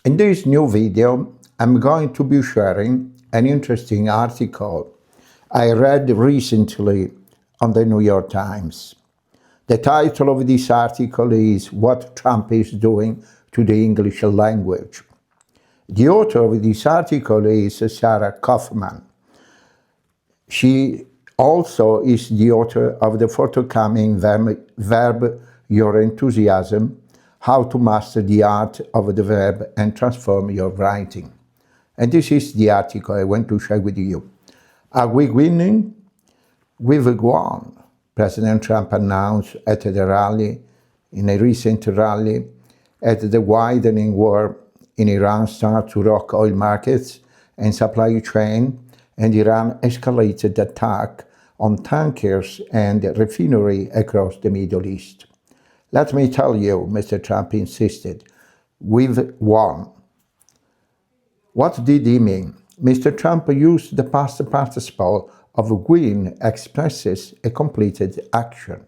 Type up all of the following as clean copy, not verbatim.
In this new video, I'm going to be sharing an interesting article I read recently on the New York Times. The title of this article is "What Trump is Doing to the English Language." The author of this article is Sarah Kaufman. She also is the author of the forthcoming Verb, Your Enthusiasm, How to Master the Art of the Verb and Transform Your Writing. And this is the article I want to share with you. Are we winning? We've won, President Trump announced at the rally, in a recent rally, as the widening war in Iran started to rock oil markets and supply chain, and Iran escalated attack on tankers and refineries across the Middle East. Let me tell you, Mr. Trump insisted, we've won. What did he mean? Mr. Trump used the past participle of win expresses a completed action.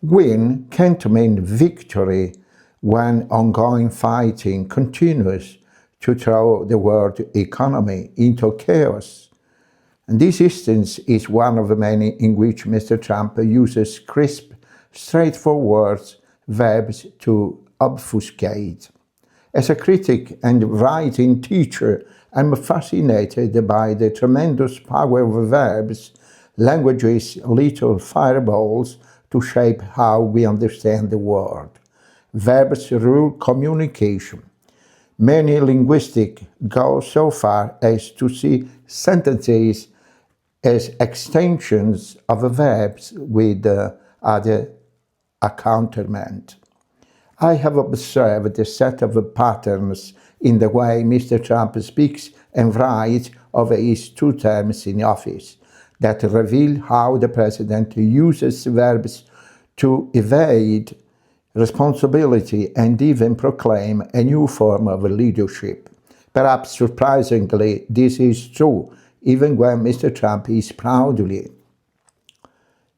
Win can't mean victory when ongoing fighting continues to throw the world economy into chaos. And this instance is one of many in which Mr. Trump uses crisp, straightforward verbs to obfuscate. As a critic and writing teacher, I'm fascinated by the tremendous power of verbs, language's little fireballs, to shape how we understand the world. Verbs rule communication. Many linguists go so far as to see sentences as extensions of verbs with other accouterments. I have observed a set of patterns in the way Mr. Trump speaks and writes over his 2 terms in office that reveal how the president uses verbs to evade responsibility and even proclaim a new form of leadership. Perhaps surprisingly, this is true even when Mr. Trump is proudly,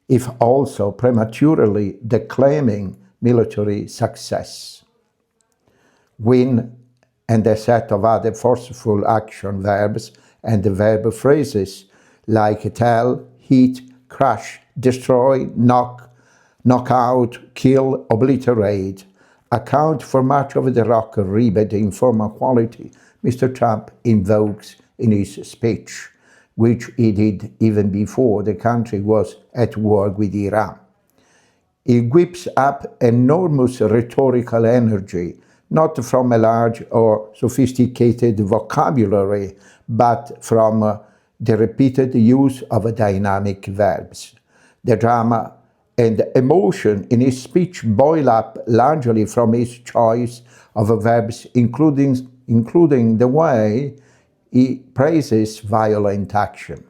if also prematurely, declaiming military success. Win and a set of other forceful action verbs and verb phrases like tell, hit, crush, destroy, knock, knock out, kill, obliterate account for much of the rock ribbed informal quality Mr. Trump invokes in his speech, which he did even before the country was at war with Iran. He whips up enormous rhetorical energy, not from a large or sophisticated vocabulary, but from the repeated use of dynamic verbs. The drama and emotion in his speech boil up largely from his choice of verbs, including the way he praises violent action.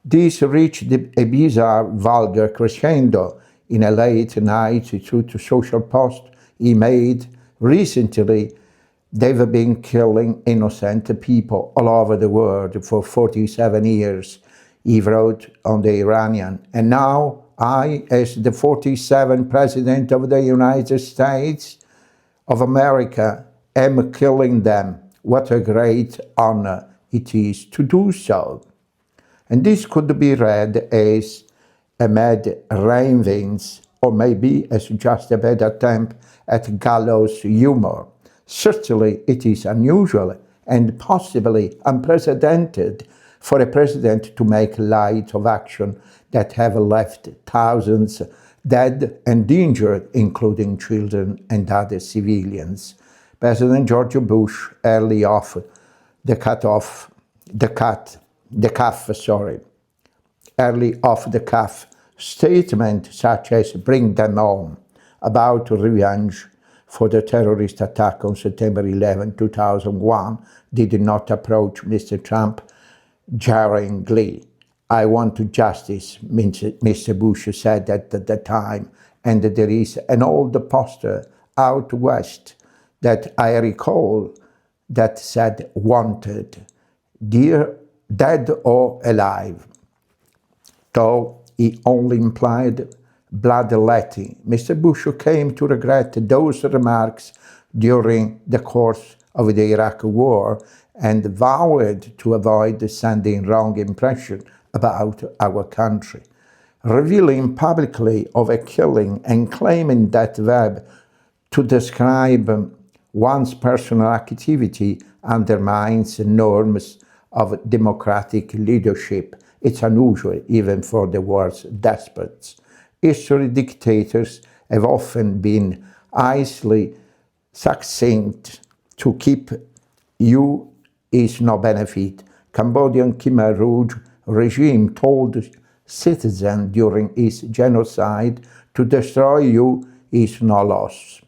This reached a bizarre, vulgar crescendo in a late night Truth Social post he made recently. They've been killing innocent people all over the world for 47 years, he wrote on the Iranian. And now I, as the 47th President of the United States of America, am killing them. What a great honor it is to do so. And this could be read as a mad ravings, or maybe as just a bad attempt at gallows humor. Certainly it is unusual and possibly unprecedented for a president to make light of action that have left thousands dead and injured, including children and other civilians. President George Bush early off the cuff statement such as "bring them home" about revenge for the terrorist attack on September 11, 2001 did not approach Mr. Trump jarringly. "I want justice," Mr. Bush said at the time, and there is an old poster out west that I recall that said "wanted," dead or alive. Though he only implied bloodletting, Mr. Bush came to regret those remarks during the course of the Iraq War and vowed to avoid sending wrong impression about our country, revealing publicly of a killing and claiming that verb to describe one's personal activity undermines norms of democratic leadership. It's unusual even for the world's despots. History dictators have often been easily succinct to keep you is no benefit. Cambodian Khmer Rouge regime told citizens during its genocide to destroy you is no loss.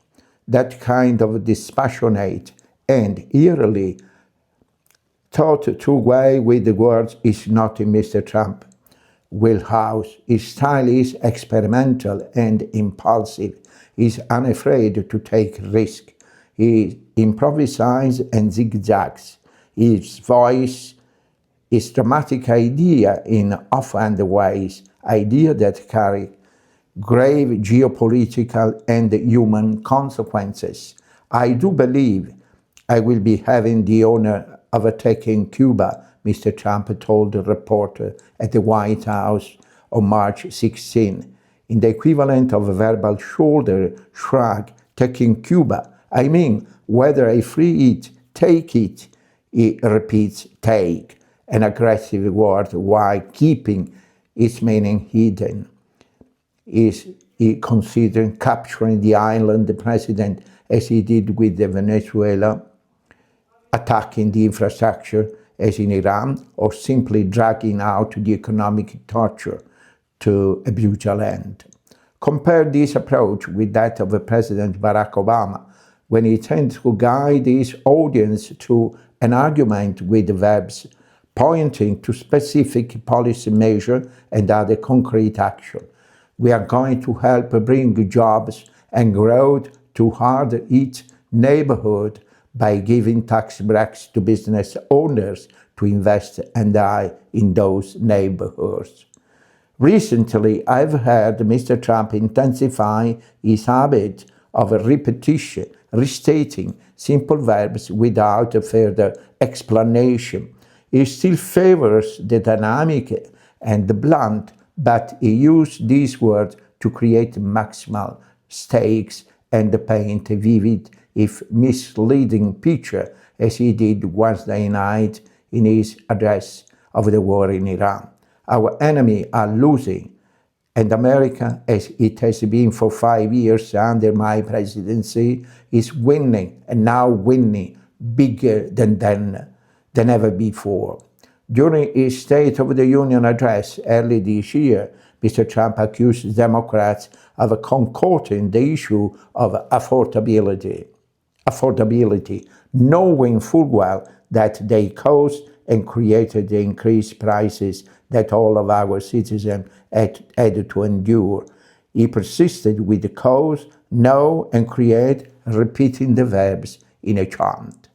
That kind of dispassionate and eerily thought through way with the words is not in Mr. Trump wheelhouse. His style is experimental and impulsive. He's unafraid to take risk. He improvises and zigzags. His voice is dramatic idea in offhand ways, idea that carry grave geopolitical and human consequences. I do believe I will be having the honor of attacking Cuba, Mr. Trump told the reporter at the White House on March 16. In the equivalent of a verbal shoulder shrug, taking Cuba, I mean, whether I free it, take it, he repeats take, an aggressive word while keeping its meaning hidden. Is he considering capturing the island, the president, as he did with the Venezuela, attacking the infrastructure as in Iran, or simply dragging out the economic torture to a brutal end? Compare this approach with that of President Barack Obama, when he tends to guide his audience to an argument with verbs pointing to specific policy measure and other concrete action. We are going to help bring jobs and growth to hard-hit neighborhoods by giving tax breaks to business owners to invest and die in those neighborhoods. Recently, I've heard Mr. Trump intensify his habit of repetition, restating simple verbs without further explanation. He still favors the dynamic and the blunt, but he used these words to create maximal stakes and paint a vivid, if misleading picture, as he did Wednesday night in his address of the war in Iran. Our enemy are losing, and America, as it has been for 5 years under my presidency, is winning, and now winning bigger than ever before. During his State of the Union address early this year, Mr. Trump accused Democrats of concocting the issue of affordability, knowing full well that they caused and created the increased prices that all of our citizens had to endure. He persisted with the cause, know, and create, repeating the verbs in a chant.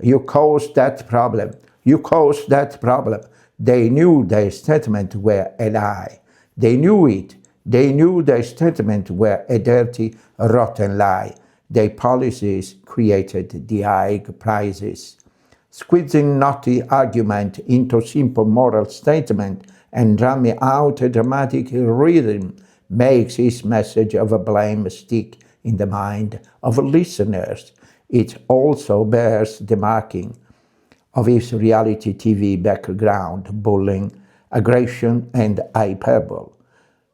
You caused that problem. You caused that problem. They knew their statement were a lie. They knew it. They knew their statement were a dirty, rotten lie. Their policies created the high prices. Squeezing knotty argument into simple moral statement and drumming out a dramatic rhythm makes his message of a blame stick in the mind of listeners. It also bears the marking of his reality TV background, bullying, aggression, and hyperbole.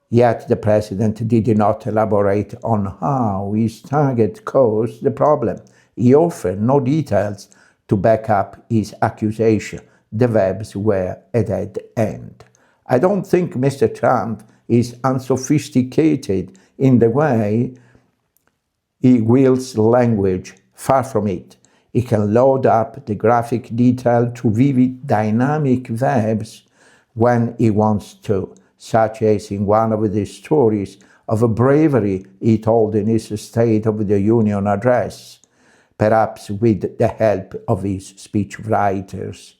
Yet the president did not elaborate on how his target caused the problem. He offered no details to back up his accusation. The verbs were a dead end. I don't think Mr. Trump is unsophisticated in the way he wields language. Far from it. He can load up the graphic detail to vivid dynamic verbs when he wants to, such as in one of the stories of a bravery he told in his State of the Union address, perhaps with the help of his speechwriters.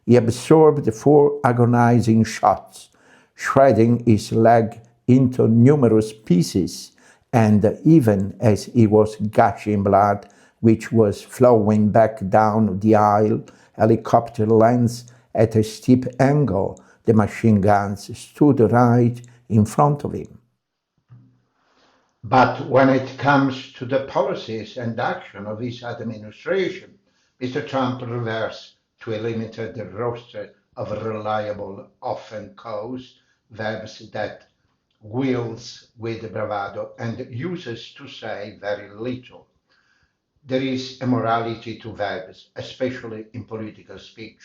He absorbed 4 agonizing shots, shredding his leg into numerous pieces, and even as he was gushing blood, which was flowing back down the aisle, helicopter lens at a steep angle. The machine guns stood right in front of him. But when it comes to the policies and action of his administration, Mr. Trump reverts to a limited roster of reliable, often caused verbs that wields with bravado and uses to say very little. There is a morality to verbs, especially in political speech.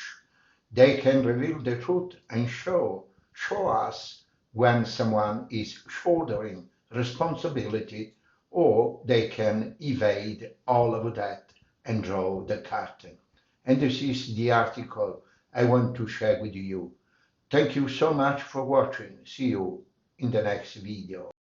They can reveal the truth and show us when someone is shouldering responsibility, or they can evade all of that and draw the curtain. And this is the article I want to share with you. Thank you so much for watching. See you in the next video.